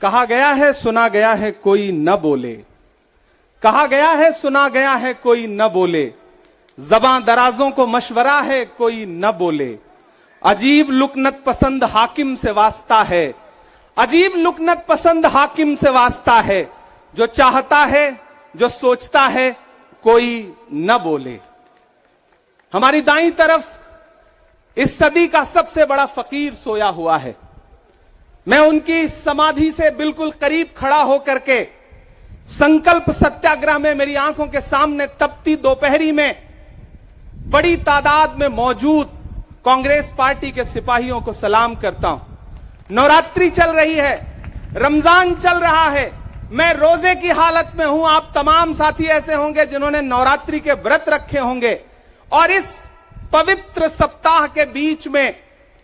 कहा गया है सुना गया है कोई न बोले, कहा गया है सुना गया है कोई न बोले, ज़बां दराजों को मशवरा है कोई न बोले, अजीब लुकनत पसंद हाकिम से वास्ता है, अजीब लुकनत पसंद हाकिम से वास्ता है, जो चाहता है जो सोचता है कोई न बोले। हमारी दाईं तरफ इस सदी का सबसे बड़ा फकीर सोया हुआ है। मैं उनकी समाधि से बिल्कुल करीब खड़ा होकर के संकल्प सत्याग्रह में मेरी आंखों के सामने तपती दोपहरी में बड़ी तादाद में मौजूद कांग्रेस पार्टी के सिपाहियों को सलाम करता हूं। नवरात्रि चल रही है, रमजान चल रहा है, मैं रोजे की हालत में हूं। आप तमाम साथी ऐसे होंगे जिन्होंने नवरात्रि के व्रत रखे होंगे और इस पवित्र सप्ताह के बीच में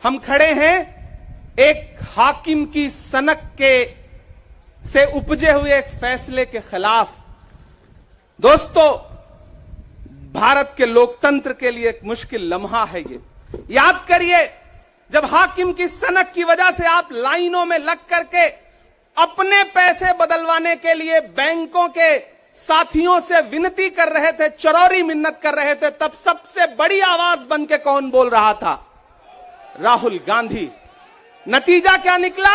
हम खड़े हैं एक हाकिम की सनक के से उपजे हुए एक फैसले के खिलाफ। दोस्तों, भारत के लोकतंत्र के लिए एक मुश्किल लम्हा है ये। याद करिए, जब हाकिम की सनक की वजह से आप लाइनों में लग करके अपने पैसे बदलवाने के लिए बैंकों के साथियों से विनती कर रहे थे, चरौरी मिन्नत कर रहे थे, तब सबसे बड़ी आवाज बन के कौन बोल रहा था? राहुल गांधी। नतीजा क्या निकला?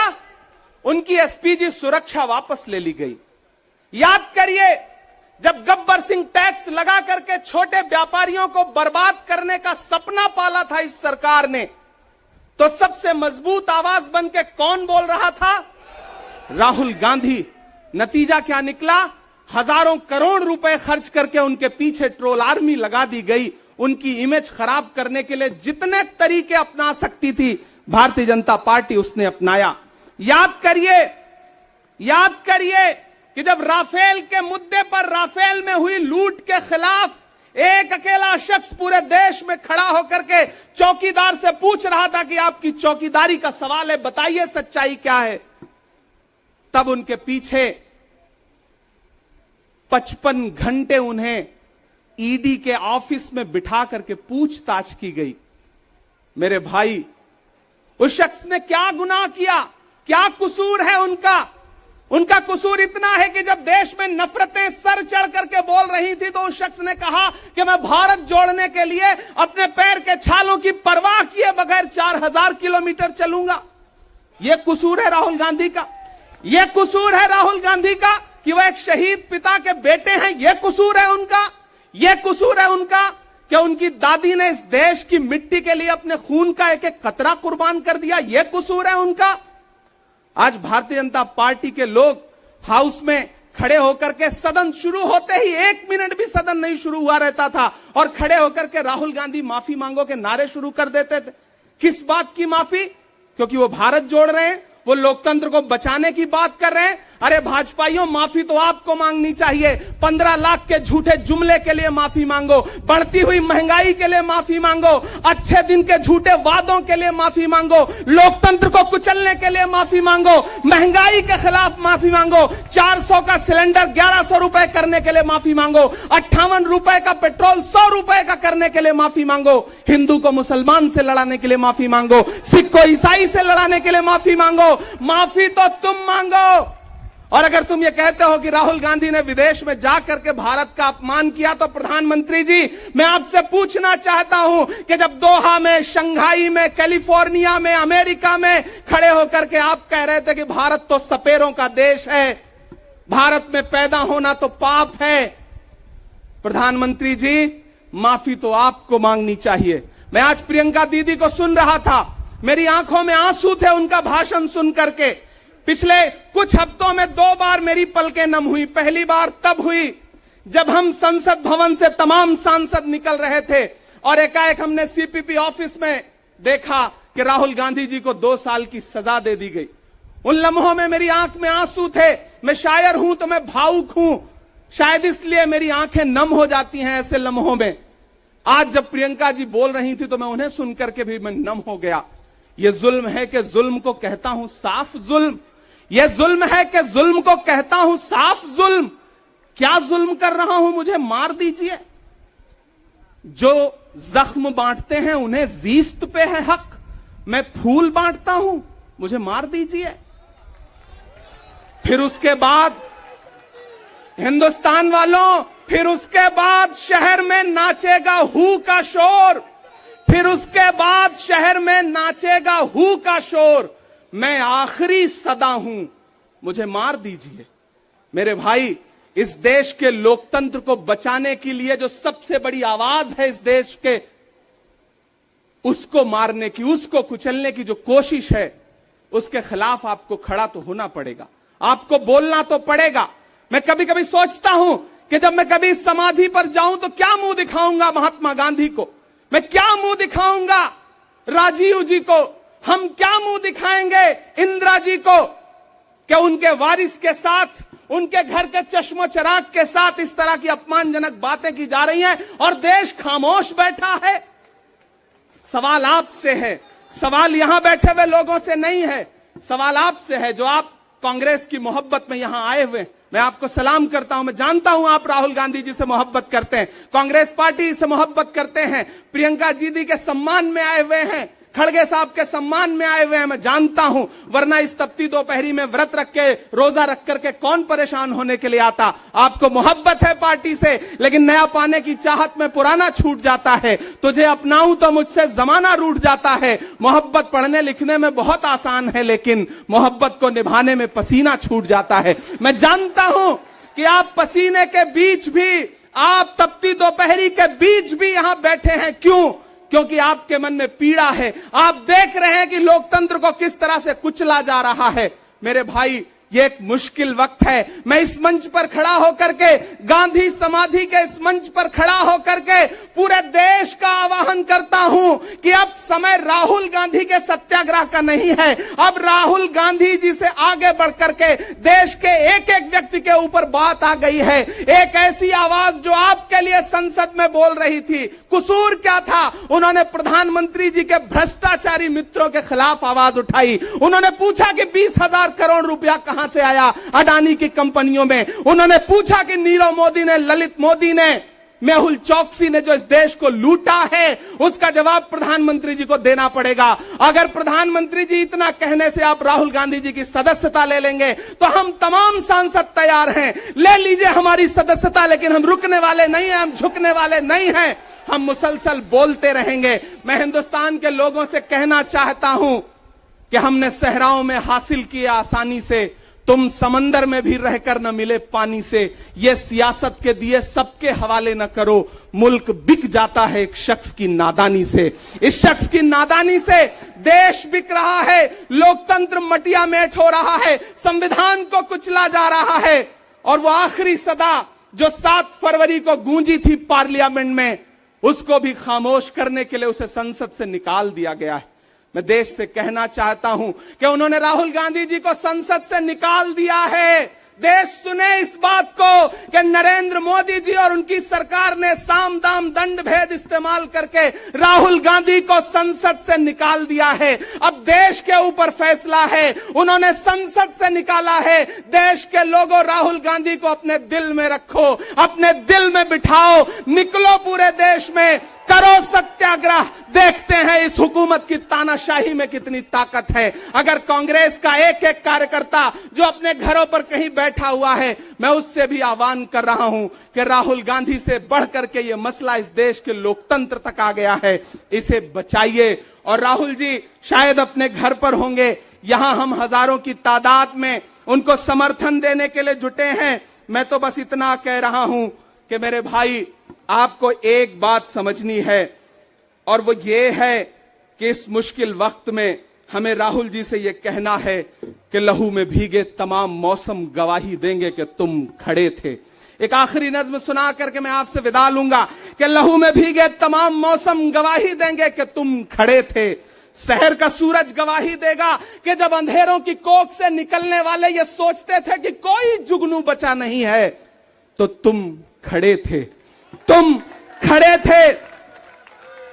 उनकी एसपीजी सुरक्षा वापस ले ली गई। याद करिए, जब गब्बर सिंह टैक्स लगा करके छोटे व्यापारियों को बर्बाद करने का सपना पाला था इस सरकार ने, तो सबसे मजबूत आवाज बन के कौन बोल रहा था? राहुल गांधी। नतीजा क्या निकला? हजारों करोड़ रुपए खर्च करके उनके पीछे ट्रोल आर्मी लगा दी गई। उनकी इमेज खराब करने के लिए जितने तरीके अपना सकती थी भारतीय जनता पार्टी उसने अपनाया। याद करिए कि जब राफेल के मुद्दे पर, राफेल में हुई लूट के खिलाफ एक अकेला शख्स पूरे देश में खड़ा होकर के चौकीदार से पूछ रहा था कि आपकी चौकीदारी का सवाल है, बताइए सच्चाई क्या है, तब उनके पीछे 55 घंटे उन्हें ईडी के ऑफिस में बिठा करके पूछताछ की गई। मेरे भाई, उस शख्स ने क्या गुनाह किया? क्या कसूर है उनका? उनका कसूर इतना है कि जब देश में नफरतें सर चढ़ करके बोल रही थी तो उस शख्स ने कहा कि मैं भारत जोड़ने के लिए अपने पैर के छालों की परवाह किए बगैर 4000 किलोमीटर चलूंगा। यह कसूर है राहुल गांधी का। यह कसूर है राहुल गांधी का कि वह एक शहीद पिता के बेटे हैं। यह कसूर है उनका। यह कसूर है उनका कि उनकी दादी ने इस देश की मिट्टी के लिए अपने खून का एक एक कतरा कुर्बान कर दिया। यह कसूर है उनका। आज भारतीय जनता पार्टी के लोग हाउस में खड़े होकर के, सदन शुरू होते ही 1 मिनट भी सदन नहीं शुरू हुआ रहता था और खड़े होकर के राहुल गांधी माफी मांगो के नारे शुरू कर देते थे। किस बात की माफी? क्योंकि वो भारत जोड़ रहे हैं, वो लोकतंत्र को बचाने की बात कर रहे हैं। अरे भाजपाइयों, माफी तो आपको मांगनी चाहिए। 15 लाख के झूठे जुमले के लिए माफी मांगो, बढ़ती हुई महंगाई के लिए माफी मांगो, अच्छे दिन के झूठे वादों के लिए माफी मांगो, लोकतंत्र को कुचलने के लिए माफी मांगो, महंगाई के खिलाफ माफी मांगो, 400 का सिलेंडर 1100 रुपए करने के लिए माफी मांगो, 58 रुपए का पेट्रोल 100 रुपए का करने के लिए माफी मांगो, हिंदू को मुसलमान से लड़ाने के लिए माफी मांगो, सिख को ईसाई से लड़ाने के लिए माफी मांगो। माफी तो तुम मांगो। और अगर तुम ये कहते हो कि राहुल गांधी ने विदेश में जाकर के भारत का अपमान किया, तो प्रधानमंत्री जी, मैं आपसे पूछना चाहता हूं कि जब दोहा में, शंघाई में, कैलिफोर्निया में, अमेरिका में खड़े होकर के आप कह रहे थे कि भारत तो सपेरों का देश है, भारत में पैदा होना तो पाप है, प्रधानमंत्री जी, माफी तो आपको मांगनी चाहिए। मैं आज प्रियंका दीदी को सुन रहा था, मेरी आंखों में आंसू थे उनका भाषण सुन करके। पिछले कुछ हफ्तों में 2 बार मेरी पलकें नम हुई। पहली बार तब हुई जब हम संसद भवन से तमाम सांसद निकल रहे थे और एकाएक हमने सीपीपी ऑफिस में देखा कि राहुल गांधी जी को 2 साल की सजा दे दी गई। उन लम्हों में मेरी आंख में आंसू थे। मैं शायर हूं तो मैं भावुक हूं, शायद इसलिए मेरी आंखें नम हो जाती हैं ऐसे लम्हों में। आज जब प्रियंका जी बोल रही थी तो मैं उन्हें सुनकर के भी मैं नम हो गया। यह जुल्म है कि जुल्म को कहता हूं साफ जुल्म। यह जुल्म है कि जुल्म को कहता हूं साफ जुल्म। क्या जुल्म कर रहा हूं? मुझे मार दीजिए। जो जख्म बांटते हैं उन्हें जीस्त पे है हक। मैं फूल बांटता हूं, मुझे मार दीजिए। फिर उसके बाद हिंदुस्तान वालों, फिर उसके बाद शहर में नाचेगा हू का शोर, फिर उसके बाद शहर में नाचेगा हू का शोर। मैं आखिरी सदा हूं, मुझे मार दीजिए। मेरे भाई, इस देश के लोकतंत्र को बचाने के लिए जो सबसे बड़ी आवाज है इस देश के, उसको मारने की, उसको कुचलने की जो कोशिश है, उसके खिलाफ आपको खड़ा तो होना पड़ेगा, आपको बोलना तो पड़ेगा। मैं कभी कभी सोचता हूं कि जब मैं कभी समाधि पर जाऊं तो क्या मुंह दिखाऊंगा महात्मा गांधी को, मैं क्या मुंह दिखाऊंगा राजीव जी को, हम क्या मुंह दिखाएंगे इंदिरा जी को, कि उनके वारिस के साथ, उनके घर के चश्मो चिराग के साथ इस तरह की अपमानजनक बातें की जा रही हैं और देश खामोश बैठा है। सवाल आपसे है, सवाल यहां बैठे हुए लोगों से नहीं है, सवाल आपसे है जो आप कांग्रेस की मोहब्बत में यहां आए हुए। मैं आपको सलाम करता हूं, मैं जानता हूं आप राहुल गांधी जी से मोहब्बत करते हैं, कांग्रेस पार्टी से मोहब्बत करते हैं, प्रियंका जी के सम्मान में आए हुए हैं, खड़गे साहब के सम्मान में आए हुए हैं, मैं जानता हूं, वरना इस तपती दोपहरी में व्रत रख के, रोजा रख करके कौन परेशान होने के लिए आता। आपको मोहब्बत है पार्टी से, लेकिन नया पाने की चाहत में पुराना छूट जाता है। तुझे अपनाऊं तो मुझसे जमाना रूठ जाता है। मोहब्बत पढ़ने लिखने में बहुत आसान है, लेकिन मोहब्बत को निभाने में पसीना छूट जाता है। मैं जानता हूं कि आप पसीने के बीच भी, आप तपती दोपहरी के बीच भी यहां बैठे हैं। क्यों? क्योंकि आपके मन में पीड़ा है, आप देख रहे हैं कि लोकतंत्र को किस तरह से कुचला जा रहा है। मेरे भाई, ये एक मुश्किल वक्त है। मैं इस मंच पर खड़ा होकर के, गांधी समाधि के इस मंच पर खड़ा होकर के पूरे देश का आह्वान करता हूं कि अब समय राहुल गांधी के सत्याग्रह का नहीं है। अब राहुल गांधी जी से आगे बढ़ करके देश के एक एक व्यक्ति के ऊपर बात आ गई है। एक ऐसी आवाज जो आपके लिए संसद में बोल रही थी, कसूर क्या था? उन्होंने प्रधानमंत्री जी के भ्रष्टाचारी मित्रों के खिलाफ आवाज उठाई। उन्होंने पूछा कि 20,000 करोड़ रुपया कहां से आया अडानी की कंपनियों में। उन्होंने पूछा कि नीरव मोदी ने, ललित मोदी ने, मेहुल चौकसी ने जो इस देश को लूटा है, उसका जवाब प्रधानमंत्री जी को देना पड़ेगा। अगर प्रधानमंत्री जी इतना कहने से आप राहुल गांधी जी की सदस्यता ले लेंगे तो हम तमाम सांसद तैयार हैं, ले लीजिए हमारी सदस्यता, लेकिन हम रुकने वाले नहीं हैं, हम झुकने वाले नहीं हैं, हम मुसलसल बोलते रहेंगे। मैं हिंदुस्तान के लोगों से कहना चाहता हूं कि हमने सहराओं में हासिल किया आसानी से, तुम समंदर में भी रहकर न मिले पानी से। ये सियासत के दिए सबके हवाले न करो, मुल्क बिक जाता है एक शख्स की नादानी से। इस शख्स की नादानी से देश बिक रहा है, लोकतंत्र मटिया मेट हो रहा है, संविधान को कुचला जा रहा है। और वो आखिरी सदा जो 7 फरवरी को गूंजी थी पार्लियामेंट में, उसको भी खामोश करने के लिए उसे संसद से निकाल दिया गया है। मैं देश से कहना चाहता हूं कि उन्होंने राहुल गांधी जी को संसद से निकाल दिया है। देश सुने इस बात को कि नरेंद्र मोदी जी और उनकी सरकार ने साम दाम दंड भेद इस्तेमाल करके राहुल गांधी को संसद से निकाल दिया है। अब देश के ऊपर फैसला है, उन्होंने संसद से निकाला है। देश के लोगों, राहुल गांधी को अपने दिल में रखो, अपने दिल में बिठाओ, निकलो पूरे देश में, करो सत्याग्रह। देखते हैं इस हुकूमत की तानाशाही में कितनी ताकत है। अगर कांग्रेस का एक एक कार्यकर्ता जो अपने घरों पर कहीं बैठा हुआ है, मैं उससे भी आह्वान कर रहा हूं कि राहुल गांधी से बढ़ करके ये मसला इस देश के लोकतंत्र तक आ गया है, इसे बचाइए। और राहुल जी शायद अपने घर पर होंगे, यहां हम हजारों की तादाद में उनको समर्थन देने के लिए जुटे हैं। मैं तो बस इतना कह रहा हूं कि मेरे भाई, आपको एक बात समझनी है, और वो ये है कि इस मुश्किल वक्त में हमें राहुल जी से ये कहना है कि लहू में भीगे तमाम मौसम गवाही देंगे कि तुम खड़े थे। एक आखिरी नज्म सुना करके मैं आपसे विदा लूंगा कि लहू में भीगे तमाम मौसम गवाही देंगे कि तुम खड़े थे। शहर का सूरज गवाही देगा कि जब अंधेरों की कोख से निकलने वाले ये सोचते थे कि कोई जुगनू बचा नहीं है, तो तुम खड़े थे, तुम खड़े थे।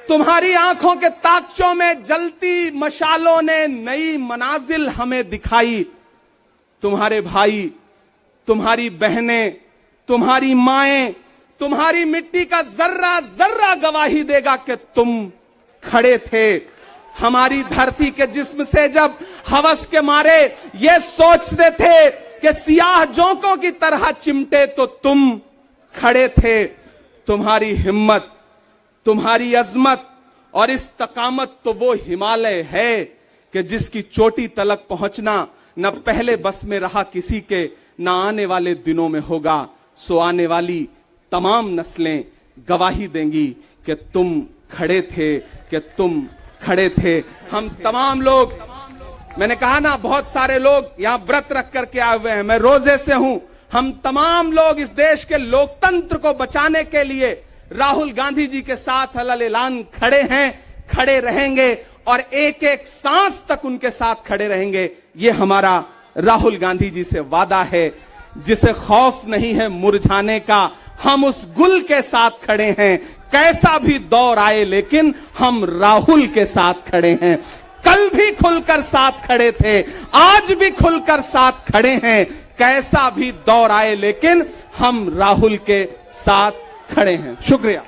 तुम्हारी आंखों के ताकचों में जलती मशालों ने नई मनाजिल हमें दिखाई। तुम्हारे भाई, तुम्हारी बहनें, तुम्हारी माएं, तुम्हारी मिट्टी का जर्रा जर्रा गवाही देगा कि तुम खड़े थे। हमारी धरती के जिस्म से जब हवस के मारे ये सोचते थे कि सियाह जोंकों की तरह चिमटे तो तुम खड़े थे। तुम्हारी हिम्मत, तुम्हारी अजमत और इस्तकामत तो वो हिमालय है कि जिसकी चोटी तलक पहुंचना न पहले बस में रहा किसी के, न आने वाले दिनों में होगा। सो आने वाली तमाम नस्लें गवाही देंगी कि तुम खड़े थे, कि तुम खड़े थे। हम तमाम लोग, मैंने कहा ना बहुत सारे लोग यहां व्रत रख करके आए हुए हैं, मैं रोजे से हूं। हम तमाम लोग इस देश के लोकतंत्र को बचाने के लिए राहुल गांधी जी के साथ अलल ऐलान खड़े हैं, खड़े रहेंगे और एक एक सांस तक उनके साथ खड़े रहेंगे। ये हमारा राहुल गांधी जी से वादा है। जिसे खौफ नहीं है मुरझाने का, हम उस गुल के साथ खड़े हैं। कैसा भी दौर आए लेकिन हम राहुल के साथ खड़े हैं। कल भी खुलकर साथ खड़े थे, आज भी खुलकर साथ खड़े हैं। कैसा भी दौर आए लेकिन हम राहुल के साथ खड़े हैं। शुक्रिया।